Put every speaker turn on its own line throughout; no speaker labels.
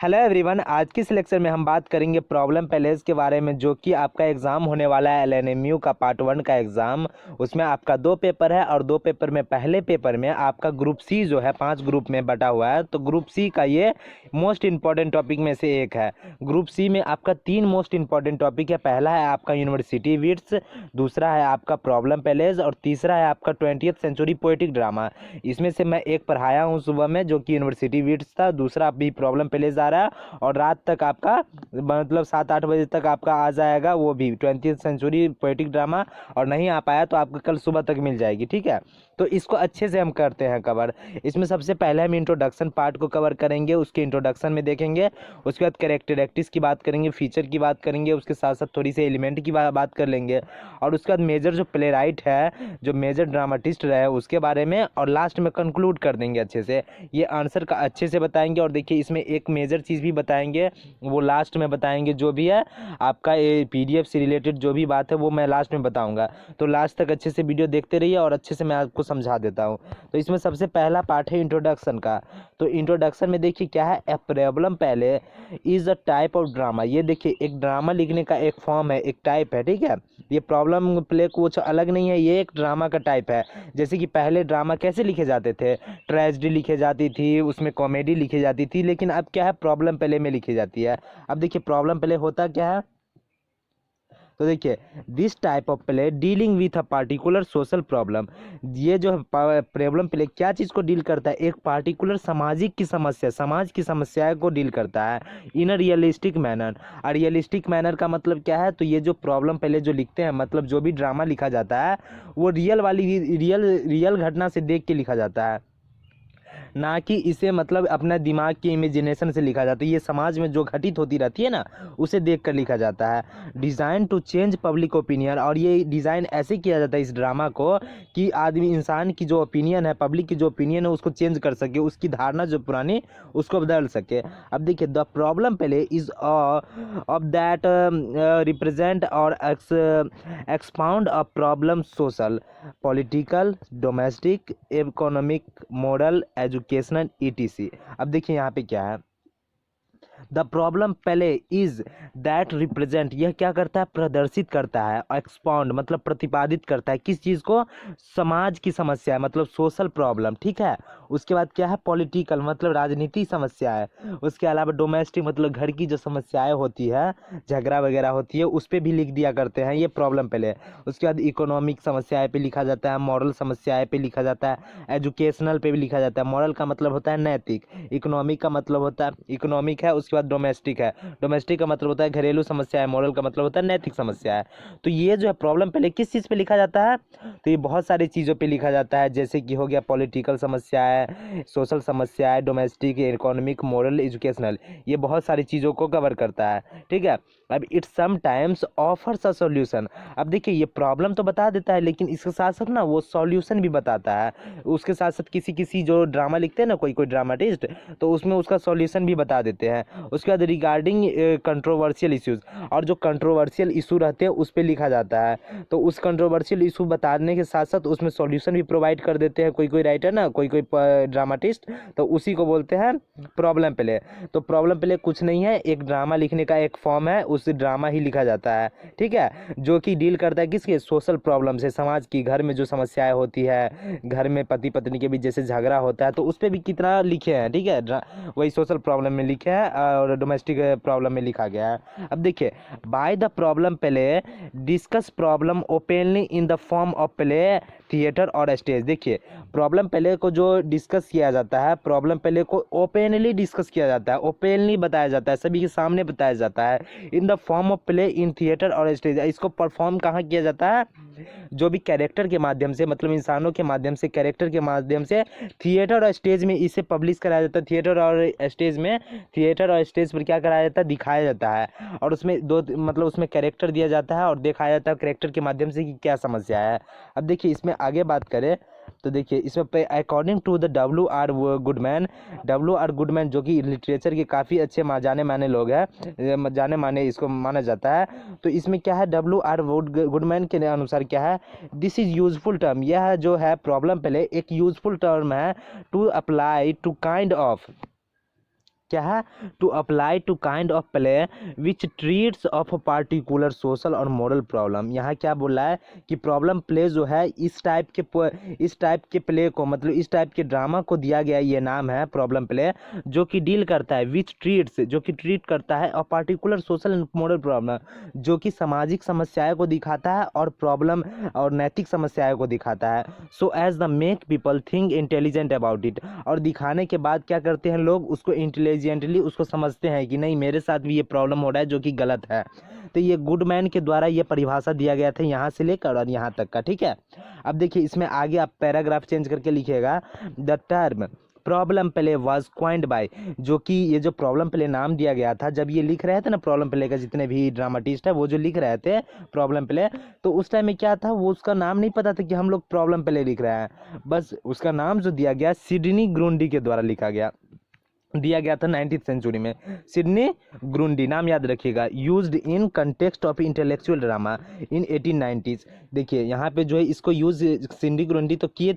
Hello everyone, आज की इस लेक्चर में हम बात करेंगे प्रॉब्लम पैलेस के बारे में, जो कि आपका एग्ज़ाम होने वाला है एलएनएमयू का पार्ट 1 का एग्ज़ाम। उसमें आपका 2 पेपर है और 2 पेपर में पहले पेपर में आपका ग्रुप सी जो है 5 ग्रुप में बटा हुआ है, तो ग्रुप सी का ये मोस्ट इंपॉर्टेंट टॉपिक में से एक है। ग्रुप सी में आपका 3 मोस्ट इंपॉर्टेंट टॉपिक है। पहला है आपका यूनिवर्सिटी विट्स, दूसरा है आपका प्रॉब्लम पैलेस और तीसरा है आपका 20th सेंचुरी पोएटिक ड्रामा। इसमें से मैं एक पढ़ाया हूँ सुबह में, जो कि यूनिवर्सिटी विट्स था, दूसरा अभी प्रॉब्लम पैलेस आ रहा है और रात तक आपका मतलब 7-8 बजे तक आपका आ जाएगा वो भी 20th सेंचुरी पोएटिक ड्रामा। और नहीं आ पाया तो आपको कल सुबह तक मिल जाएगी, ठीक है। तो इसको अच्छे से हम करते हैं कवर। इसमें सबसे पहले हम इंट्रोडक्शन पार्ट को कवर करेंगे, उसके इंट्रोडक्शन में देखेंगे। उसके बाद कैरेक्टरिस्टिक्स की बात करेंगे, फीचर की बात करेंगे, उसके साथ साथ थोड़ी सी एलिमेंट की बात कर लेंगे। और उसके बाद मेजर जो प्ले राइट है, जो मेजर ड्रामाटिस्ट रहे उसके बारे में, और लास्ट में कंक्लूड कर देंगे अच्छे से। ये आंसर का अच्छे से बताएंगे। और देखिए इसमें एक मेजर चीज़ भी बताएंगे, वो लास्ट में बताएंगे। जो भी है आपका ये पीडीएफ से रिलेटेड जो भी बात है वो मैं लास्ट में बताऊंगा। तो लास्ट तक अच्छे से वीडियो देखते रहिए और अच्छे से मैं आपको समझा देता हूँ। तो इसमें सबसे पहला पार्ट है इंट्रोडक्शन का। तो इंट्रोडक्शन में देखिए क्या है, ए प्रॉब्लम पहले is a type of drama. ये देखिए एक ड्रामा लिखने का एक फॉर्म है, एक टाइप है, ठीक है। ये प्रॉब्लम प्ले कुछ अलग नहीं है, ये एक ड्रामा का टाइप है। जैसे कि पहले ड्रामा कैसे लिखे जाते थे, ट्रेजेडी लिखे जाती थी, उसमें कॉमेडी लिखी जाती थी, लेकिन अब क्या है प्रॉब्लम प्ले में लिखी जाती है। अब देखिए प्रॉब्लम प्ले होता क्या है, तो देखिए this type of play dealing with a particular social problem. ये जो प्रॉब्लम प्ले क्या चीज़ को डील करता है, एक पार्टिकुलर सामाजिक की समस्या, समाज की समस्याएं को डील करता है इन अ रियलिस्टिक मैनर। और रियलिस्टिक मैनर का मतलब क्या है, तो ये जो प्रॉब्लम प्ले जो लिखते हैं, मतलब जो भी ड्रामा लिखा जाता है वो रियल वाली रियल घटना से देख के लिखा जाता है, ना कि इसे मतलब अपना दिमाग की इमेजिनेशन से लिखा जाता है। ये समाज में जो घटित होती रहती है ना, उसे देख कर लिखा जाता है। Design to change public opinion, और ये डिज़ाइन ऐसे किया जाता है इस ड्रामा को कि आदमी इंसान की जो ओपिनियन है, पब्लिक की जो ओपिनियन है उसको चेंज कर सके, उसकी धारणा जो पुरानी उसको बदल सके। अब देखिए द प्रॉब्लम पहले इज ऑफ दैट रिप्रेजेंट और expound a problem social, political, domestic, economic, moral, educational, etc. अब देखिए यहाँ पे क्या है, द प्रॉब्लम पहले इज दैट रिप्रेजेंट, यह क्या करता है, प्रदर्शित करता है। एक्सपाउंड मतलब प्रतिपादित करता है, किस चीज़ को, समाज की समस्या है, मतलब सोशल प्रॉब्लम, ठीक है। उसके बाद क्या है, पॉलिटिकल मतलब राजनीतिक समस्या है। उसके अलावा डोमेस्टिक मतलब घर की जो समस्याएं होती है, झगड़ा वगैरह होती है, उस पर भी लिख दिया करते हैं ये प्रॉब्लम पहले। उसके बाद इकोनॉमिक समस्याएं पे लिखा जाता है, मॉरल समस्याएं पे लिखा जाता है, एजुकेशनल पे भी लिखा जाता है। मॉरल का मतलब होता है नैतिक, इकोनॉमिक का मतलब होता है इकोनॉमिक है, उसके बाद डोमेस्टिक है, डोमेस्टिक का मतलब होता है घरेलू समस्या है, मॉरल का मतलब होता है नैतिक समस्या है। तो ये जो है प्रॉब्लम पहले किस चीज़ पे लिखा जाता है, तो ये बहुत सारी चीज़ों पे लिखा जाता है, जैसे कि हो गया पॉलिटिकल समस्या है, सोशल समस्या है, डोमेस्टिक, इकोनॉमिक, मोरल, एजुकेशनल, ये बहुत सारी चीज़ों को कवर करता है, ठीक है। अब it sometimes offers a solution. अब देखिए ये प्रॉब्लम तो बता देता है, लेकिन इसके साथ साथ ना वो सॉल्यूशन भी बताता है। उसके साथ साथ किसी किसी जो ड्रामा लिखते हैं ना, कोई कोई ड्रामाटिस्ट, तो उसमें उसका सॉल्यूशन भी बता देते हैं। उसके बाद रिगार्डिंग कंट्रोवर्शियल इश्यूज, और जो कंट्रोवर्शियल इशू रहते हैं उस पर लिखा जाता है, तो उस कंट्रोवर्शियल इशू बताने के साथ साथ उसमें सॉल्यूशन भी प्रोवाइड कर देते हैं कोई कोई राइटर ना, कोई कोई ड्रामाटिस्ट, तो उसी को बोलते हैं प्रॉब्लम प्ले। तो प्रॉब्लम प्ले कुछ नहीं है, एक ड्रामा लिखने का एक फॉर्म है, उस ड्रामा ही लिखा जाता है, ठीक है, जो कि डील करता है किसके, सोशल प्रॉब्लम से, समाज की, घर में जो समस्याएं होती है, घर में पति पत्नी के बीच जैसे झगड़ा होता है, तो उस पर भी कितना लिखे हैं, ठीक है, वही सोशल प्रॉब्लम में लिखे हैं और डोमेस्टिक प्रॉब्लम में लिखा गया है। अब देखिए by the problem play discuss problem openly in the form of play, theatre और स्टेज। देखिए प्रॉब्लम प्ले को जो डिस्कस किया जाता है, प्रॉब्लम प्ले को ओपनली डिस्कस किया जाता है, ओपनली बताया जाता है, सभी के सामने बताया जाता है, in the form of play in theatre और स्टेज। इसको परफॉर्म कहाँ किया जाता है, जो भी कैरेक्टर के माध्यम से, मतलब इंसानों के माध्यम से, कैरेक्टर के माध्यम से, थिएटर और स्टेज में इसे पब्लिश कराया जाता है। थिएटर और स्टेज में, थिएटर और स्टेज पर क्या कराया जाता है, दिखाया जाता है, और उसमें दो मतलब उसमें कैरेक्टर दिया जाता है और दिखाया जाता है कैरेक्टर के माध्यम से कि क्या समस्या है। अब देखिए इसमें आगे बात करें तो देखिए इसमें पे according to the Goodman, Goodman जो कि लिटरेचर के काफ़ी अच्छे जाने माने लोग हैं, जाने माने इसको माना जाता है। तो इसमें क्या है, गुडमैन के अनुसार क्या है, दिस इज यूजफुल टर्म, यह जो है प्रॉब्लम पहले एक यूजफुल टर्म है to apply to kind of क्या है, to apply to kind of play which treats of particular social और मॉरल प्रॉब्लम। यहाँ क्या बोला है कि प्रॉब्लम प्ले जो है इस टाइप के प्ले को, मतलब इस टाइप के ड्रामा को दिया गया ये नाम है प्रॉब्लम प्ले, जो कि डील करता है विच ट्रीट्स, जो कि ट्रीट करता है और particular social and moral problem, जो कि सामाजिक समस्याएं को दिखाता है और प्रॉब्लम और नैतिक समस्याएं को दिखाता है। So as the make people think intelligent about it, और दिखाने के बाद क्या करते हैं लोग उसको इंटेलिजेंटली उसको समझते हैं कि नहीं मेरे साथ भी ये प्रॉब्लम हो रहा है जो कि गलत है। तो ये गुडमैन के द्वारा ये परिभाषा दिया गया था यहाँ से लेकर और यहाँ तक का, ठीक है। अब देखिए इसमें आगे आप पैराग्राफ चेंज करके लिखिएगा, the term problem play was coined by, जो कि ये जो प्रॉब्लम प्ले नाम दिया गया था जब ये लिख रहे थे ना प्रॉब्लम प्ले का, जितने भी ड्रामाटिस्ट है वो जो लिख रहे थे प्रॉब्लम प्ले, तो उस टाइम में क्या था वो उसका नाम नहीं पता था कि हम लोग प्रॉब्लम प्ले लिख रहे हैं, बस उसका नाम जो दिया गया सिडनी ग्रुंडी के द्वारा दिया गया था 19th सेंचुरी में। सिडनी ग्रुंडी नाम याद रखिएगा। Used in context of intellectual drama in 1890s। देखिए यहाँ पे जो है इसको यूज सिडनी ग्रुंडी तो किए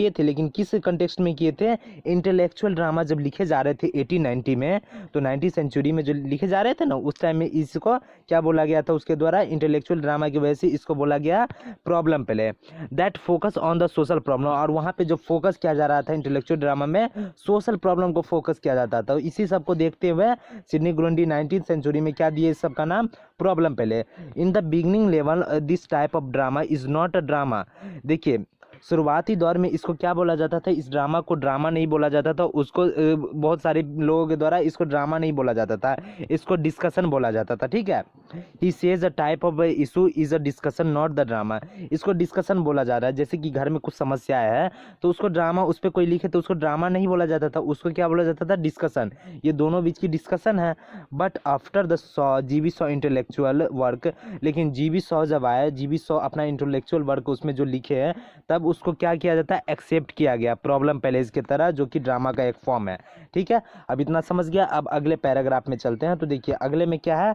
थे, लेकिन किस कंटेक्स्ट में किए थे, इंटेलेक्चुअल ड्रामा जब लिखे जा रहे थे 1890 में, तो 19th सेंचुरी में जो लिखे जा रहे थे ना उस टाइम में इसको क्या बोला गया था, उसके द्वारा इंटेलेक्चुअल ड्रामा की वजह से इसको बोला गया problem play that focus on the social problem. और वहाँ पे जो फोकस किया जा रहा था इंटेलेक्चुअल ड्रामा में सोशल प्रॉब्लम को फोकस किया जाता था। इसी सब को देखते हुए सिडनी ग्रुंडी 19th सेंचुरी में क्या दिए इस सब का नाम, problem play. In the beginning level this type of drama is not a drama. देखिए शुरुआती दौर में इसको क्या बोला जाता था, इस ड्रामा को ड्रामा नहीं बोला जाता था, उसको बहुत सारे लोगों के द्वारा इसको ड्रामा नहीं बोला जाता था, इसको डिस्कशन बोला जाता था, ठीक है। He says a type of issue is a discussion not the drama. इसको डिस्कशन बोला जा रहा है, जैसे कि घर में कुछ समस्या है तो उसको ड्रामा, उस पर कोई लिखे तो उसको ड्रामा नहीं बोला जाता था, उसको क्या बोला जाता था, डिस्कशन। ये दोनों बीच की डिस्कशन है। बट आफ्टर द जीवी सॉ इंटेलेक्चुअल वर्क, लेकिन जीवी सॉ जब आया, जीवी सॉ अपना इंटेलेक्चुअल वर्क उसमें जो लिखे हैं, तब उसको क्या किया जाता है, एक्सेप्ट किया गया प्रॉब्लम प्लेज की तरह, जो कि ड्रामा का एक फॉर्म है, ठीक है। अब इतना समझ गया। अब अगले पैराग्राफ में चलते हैं। तो देखिए अगले में क्या है,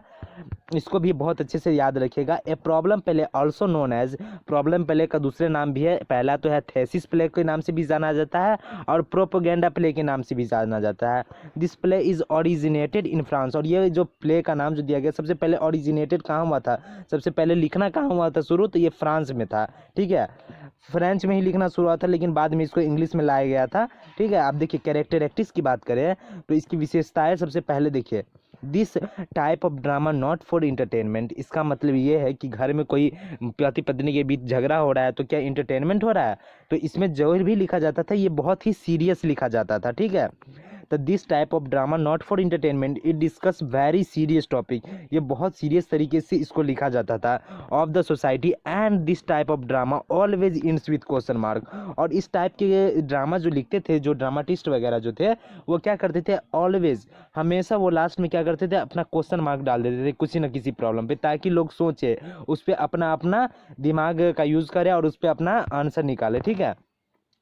इसको भी बहुत अच्छे से याद रखिएगा। A problem play also known as, problem play का दूसरे नाम भी है, पहला तो है थेसिस प्ले के नाम से भी जाना जाता है और प्रोपोगेंडा प्ले के नाम से भी जाना जाता है। This play is originated in France. और ये जो प्ले का नाम जो दिया गया, सबसे पहले ओरिजिनेटेड कहाँ हुआ था, सबसे पहले लिखना कहाँ हुआ था शुरू, तो ये फ्रांस में था, ठीक है। फ्रेंच में ही लिखना शुरू हुआ था, लेकिन बाद में इसको इंग्लिश में लाया गया था, ठीक है। आप देखिए कैरेक्टरिस्टिक्स की बात करें तो इसकी विशेषताएं सबसे पहले देखिए, this type of drama not for entertainment. इसका मतलब ये है कि घर में कोई पति पत्नी के बीच झगड़ा हो रहा है तो क्या इंटरटेनमेंट हो रहा है, तो इसमें जो भी लिखा जाता था ये बहुत ही सीरियस लिखा जाता था, ठीक है। तो this type of drama not for entertainment, it discuss very serious topic. ये बहुत सीरियस तरीके से इसको लिखा जाता था of the society, and this type of drama always ends with question mark. और इस टाइप के ड्रामा जो लिखते थे, जो ड्रामाटिस्ट वगैरह जो थे, वो क्या करते थे, ऑलवेज हमेशा वो लास्ट में क्या करते थे, अपना क्वेश्चन मार्क डाल देते थे किसी न किसी प्रॉब्लम पे, ताकि लोग सोचे, उस पर अपना अपना दिमाग का यूज़ करें और उस पर अपना आंसर निकाले, ठीक है।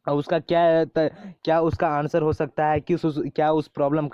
और उसका क्या उसका आंसर हो सकता है कि क्या उस प्रॉब्लम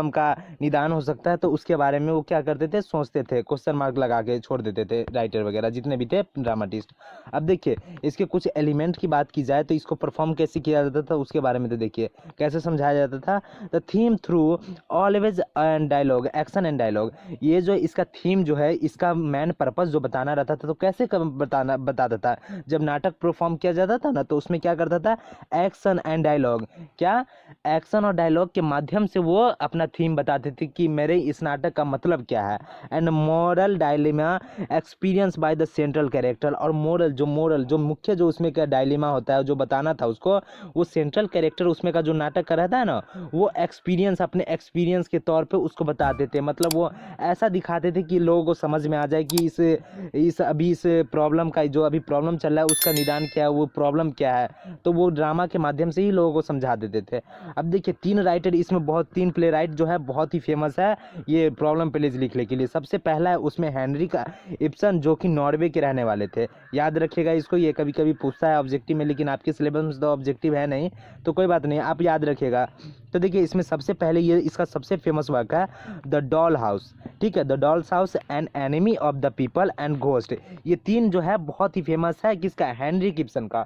का निदान हो सकता है, तो उसके बारे में वो क्या करते थे, सोचते थे, क्वेश्चन मार्क लगा के छोड़ देते थे राइटर वगैरह जितने भी थे ड्रामाटिस्ट। अब देखिए इसके कुछ एलिमेंट की बात की जाए तो इसको परफॉर्म कैसे किया जाता था उसके बारे में, तो देखिए कैसे समझाया जाता था। The theme through always and dialogue, action and dialogue. ये जो इसका थीम जो है, इसका मेन पर्पस जो बताना रहता था, तो कैसे बताता था, जब नाटक परफॉर्म किया जाता था ना, तो उसमें क्या करता था, एक्शन एंड डायलॉग, क्या एक्शन और डायलॉग के माध्यम से वो अपना थीम बताते थे कि मेरे इस नाटक का मतलब क्या है। And moral dilemma experience by the central character. और मोरल जो मुख्य जो उसमें का डायलेमा होता है जो बताना था उसको, वो सेंट्रल कैरेक्टर उसमें का जो नाटक का रहता है ना, वो अपने एक्सपीरियंस के तौर पे उसको बताते थे। मतलब वो ऐसा दिखाते थे कि लोगों को समझ में आ जाए कि इस प्रॉब्लम का, जो अभी प्रॉब्लम चल रहा है उसका निदान क्या है, वो प्रॉब्लम क्या है, तो वो ड्रामा के माध्यम से ही लोगों को समझा देते थे। अब देखिए तीन प्ले राइट जो है बहुत ही फेमस है ये प्रॉब्लम प्लेज लिखने के लिए। सबसे पहला है उसमें हेनरिक इब्सन, जो कि नॉर्वे के रहने वाले थे। याद रखिएगा इसको, ये कभी कभी पूछता है ऑब्जेक्टिव में, लेकिन आपके सिलेबस में तो ऑब्जेक्टिव है नहीं, तो कोई बात नहीं, आप याद रखिएगा। तो देखिए इसमें सबसे पहले ये इसका सबसे फेमस वर्क है द डॉल हाउस, ठीक है। The dolls house and enemy of the people and ghost. ये तीन जो है बहुत ही फेमस है, किसका, हेनरिक इब्सन का।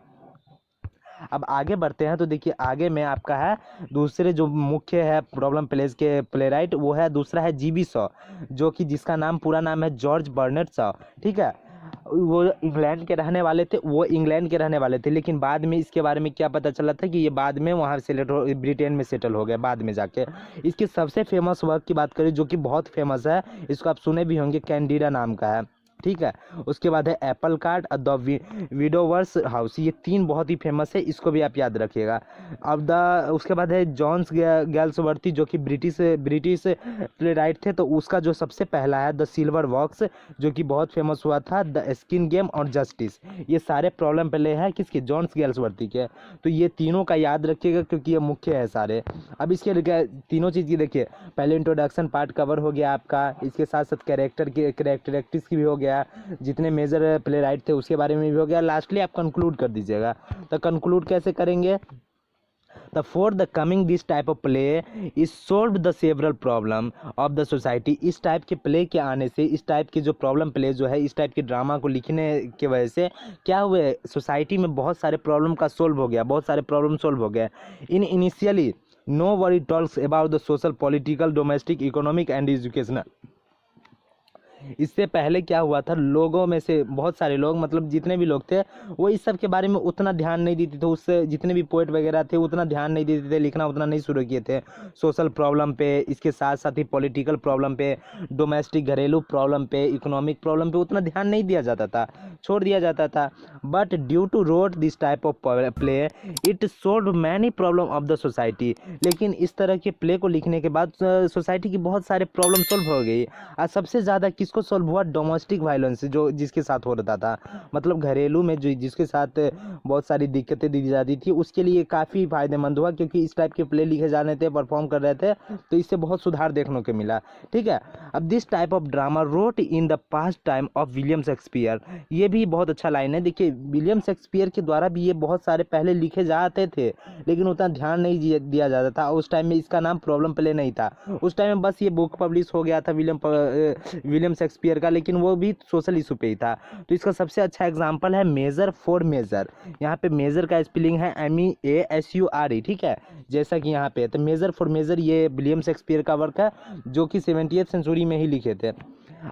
अब आगे बढ़ते हैं तो देखिए आगे में आपका है दूसरे जो मुख्य है प्रॉब्लम प्लेज के प्लेराइट, वो है दूसरा है जीबी शॉ, जो कि जिसका नाम पूरा नाम है जॉर्ज बर्नर्ड शॉ, ठीक है। वो इंग्लैंड के रहने वाले थे, लेकिन बाद में इसके बारे में क्या पता चला था कि ये बाद में वहाँ सेटल हो, ब्रिटेन में सेटल हो गए बाद में जाके। इसके सबसे फेमस वर्क की बात करें जो कि बहुत फेमस है, इसको आप सुने भी होंगे, कैंडिडा नाम का है, ठीक है। उसके बाद है एप्पल कार्ट और द विडोवर्स हाउस, ये तीन बहुत ही फेमस है, इसको भी आप याद रखिएगा। अब उसके बाद है जॉन्स गैल्सवर्थी, जो कि ब्रिटिश प्लेराइट थे, तो उसका जो सबसे पहला है द सिल्वर वॉक्स, जो कि बहुत फेमस हुआ था, द स्किन गेम और जस्टिस, ये सारे प्रॉब्लम प्ले है किसके, जॉन्स गैल्सवर्थी के। तो ये तीनों का याद रखिएगा क्योंकि ये मुख्य है सारे। अब इसके तीनों चीज़ की देखिए, पहले इंट्रोडक्शन पार्ट कवर हो गया आपका, इसके साथ साथ कैरेक्टरिस्टिक्स की भी हो गया, जितने मेजर प्ले राइट थे उसके बारे में भी हो गया, लास्टली आप कंक्लूड कर दीजिएगा। तो कंक्लूड कैसे करेंगे, The for the coming this type of play is solved the several problem of the society। इस टाइप के प्ले के आने से, इस टाइप के जो प्रॉब्लम प्ले जो है, इस टाइप के ड्रामा को लिखने के वजह से क्या हुए, सोसाइटी में बहुत सारे प्रॉब्लम का सोल्व हो गया, बहुत सारे प्रॉब्लम सोल्व हो गए। In initially nobody talks about the social, political, domestic, economic and educational. इससे पहले क्या हुआ था, लोगों में से बहुत सारे लोग, मतलब जितने भी लोग थे, वो इस सब के बारे में उतना ध्यान नहीं देते थे, उससे जितने भी पोएट वगैरह थे उतना ध्यान नहीं देते थे, लिखना उतना नहीं शुरू किए थे सोशल प्रॉब्लम पे, इसके साथ साथ ही पॉलिटिकल प्रॉब्लम पे, डोमेस्टिक घरेलू प्रॉब्लम पे, इकोनॉमिक प्रॉब्लम पे उतना ध्यान नहीं दिया जाता था, छोड़ दिया जाता था। But due to rote this type of play it solve many problem of the society. लेकिन इस तरह के प्ले को लिखने के बाद सोसाइटी की बहुत सारे प्रॉब्लम सोल्व हो गई। और सबसे ज़्यादा किसको सोल्व हुआ, डोमेस्टिक वायलेंस, जो जिसके साथ हो रहा था, मतलब घरेलू में जो जिसके साथ बहुत सारी दिक्कतें दी जाती थी, उसके लिए काफ़ी फायदेमंद हुआ, क्योंकि इस टाइप के प्ले लिखे जाने थे, परफॉर्म कर रहे थे, तो इससे बहुत सुधार देखने को मिला, ठीक है। अब this type of drama wrote in the past time of William Shakespeare, ये भी बहुत अच्छा लाइन है। देखिए विलियम शेक्सपियर के द्वारा भी ये बहुत सारे पहले लिखे जाते थे, लेकिन उतना ध्यान नहीं दिया जाता था, उस टाइम में इसका नाम प्रॉब्लम प्ले नहीं था, उस टाइम में बस ये बुक पब्लिश हो गया था विलियम शेक्सपियर का, लेकिन वो भी सोशल इशू पे ही था। तो इसका सबसे अच्छा एग्जांपल है मेजर फॉर मेजर, यहाँ पे मेजर का स्पेलिंग है MEASURE, ठीक है, जैसा कि यहाँ पे। तो मेजर फॉर मेजर ये विलियम शेक्सपियर का वर्क है, जो कि 70th सेंचुरी में ही लिखे थे।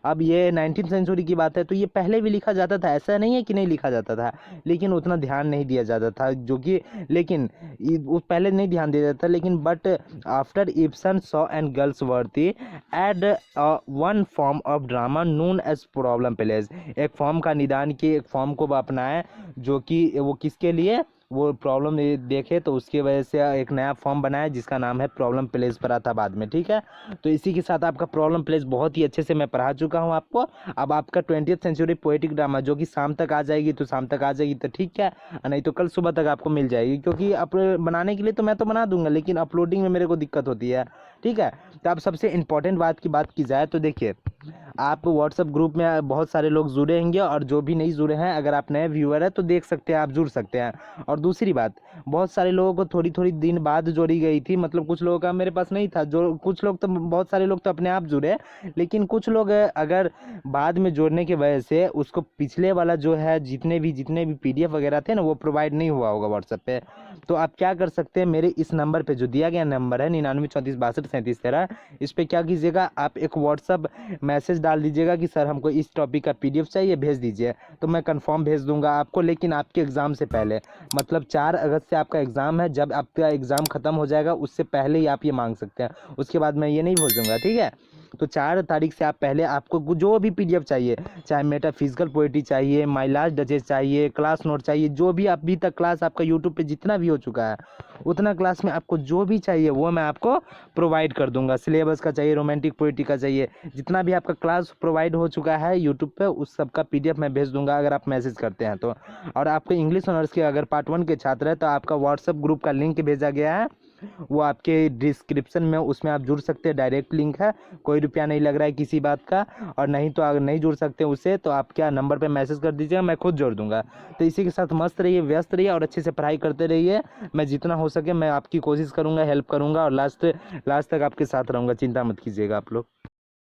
अब ये 19th सेंचुरी की बात है, तो ये पहले भी लिखा जाता था, ऐसा नहीं है कि नहीं लिखा जाता था, लेकिन उतना ध्यान नहीं दिया जाता था, जो कि लेकिन पहले नहीं ध्यान दिया जाता, लेकिन but after Ibsen Shaw and Galsworthy add one form of drama known as problem plays, एक फॉर्म का निदान किए, एक फॉर्म को अपनाए, जो कि वो किसके लिए, वो प्रॉब्लम देखे तो उसकी वजह से एक नया फॉर्म बनाया जिसका नाम है प्रॉब्लम प्लेस पर आता बाद में, ठीक है। तो इसी के साथ आपका प्रॉब्लम प्लेस बहुत ही अच्छे से मैं पढ़ा चुका हूँ आपको। अब आपका 20th सेंचुरी पोएटिक ड्रामा जो कि शाम तक आ जाएगी, तो शाम तक आ जाएगी तो ठीक है, नहीं तो कल सुबह तक आपको मिल जाएगी, क्योंकि बनाने के लिए तो मैं तो बना दूंगा, लेकिन अपलोडिंग में मेरे को दिक्कत होती है, ठीक है। तो अब सबसे इंपॉर्टेंट बात की बात की जाए तो देखिए, आप व्हाट्सएप ग्रुप में बहुत सारे लोग जुड़े होंगे, और जो भी नहीं जुड़े हैं, अगर आप नए व्यूअर हैं तो देख सकते हैं, आप जुड़ सकते हैं। और दूसरी बात, बहुत सारे लोगों को थोड़ी थोड़ी दिन बाद जोड़ी गई थी, मतलब कुछ लोगों का मेरे पास नहीं था, जो कुछ लोग तो, बहुत सारे लोग तो अपने आप जुड़े, लेकिन कुछ लोग अगर बाद में जोड़ने की वजह से उसको पिछले वाला जो है जितने भी PDF वगैरह थे ना, वो प्रोवाइड नहीं हुआ होगा व्हाट्सएप पे। तो आप क्या कर सकते हैं, मेरे इस नंबर पे जो दिया गया नंबर है 9934623713, इस पे क्या कीजिएगा, आप एक व्हाट्सअप मैसेज डाल दीजिएगा कि सर हमको इस टॉपिक का PDF चाहिए, भेज दीजिए, तो मैं कंफर्म भेज दूंगा आपको, लेकिन आपके एग्ज़ाम से पहले, मतलब 4 अगस्त से आपका एग्ज़ाम है, जब आपका एग्ज़ाम ख़त्म हो जाएगा उससे पहले ही आप ये मांग सकते हैं, उसके बाद मैं ये नहीं भेजूंगा, ठीक है। तो 4 तारीख से आप पहले आपको जो भी PDF चाहिए, चाहे मेटाफिजिकल पोएट्री चाहिए, माय लास्ट डचेस चाहिए, क्लास नोट चाहिए, जो भी अभी तक क्लास आपका यूट्यूब पे जितना भी हो चुका है, उतना क्लास में आपको जो भी चाहिए वो मैं आपको प्रोवाइड कर दूंगा। सिलेबस का चाहिए, रोमांटिक पोएट्री का चाहिए, जितना भी आपका क्लास प्रोवाइड हो चुका है यूट्यूब पे, उस सब का PDF मैं भेज दूंगा अगर आप मैसेज करते हैं तो। और आपके इंग्लिश ऑनर्स के अगर पार्ट 1 के छात्र हैं, तो आपका व्हाट्सएप ग्रुप का लिंक भेजा गया है, वो आपके डिस्क्रिप्शन में, उसमें आप जुड़ सकते हैं, डायरेक्ट लिंक है, कोई रुपया नहीं लग रहा है किसी बात का। और नहीं तो अगर नहीं जुड़ सकते उससे, तो आप क्या नंबर पे मैसेज कर दीजिएगा, मैं खुद जोड़ दूंगा। तो इसी के साथ मस्त रहिए, व्यस्त रहिए, और अच्छे से पढ़ाई करते रहिए। मैं जितना हो सके मैं आपकी कोशिश करूँगा, हेल्प करूँगा, और लास्ट तक आपके साथ रहूँगा, चिंता मत कीजिएगा आप लोग।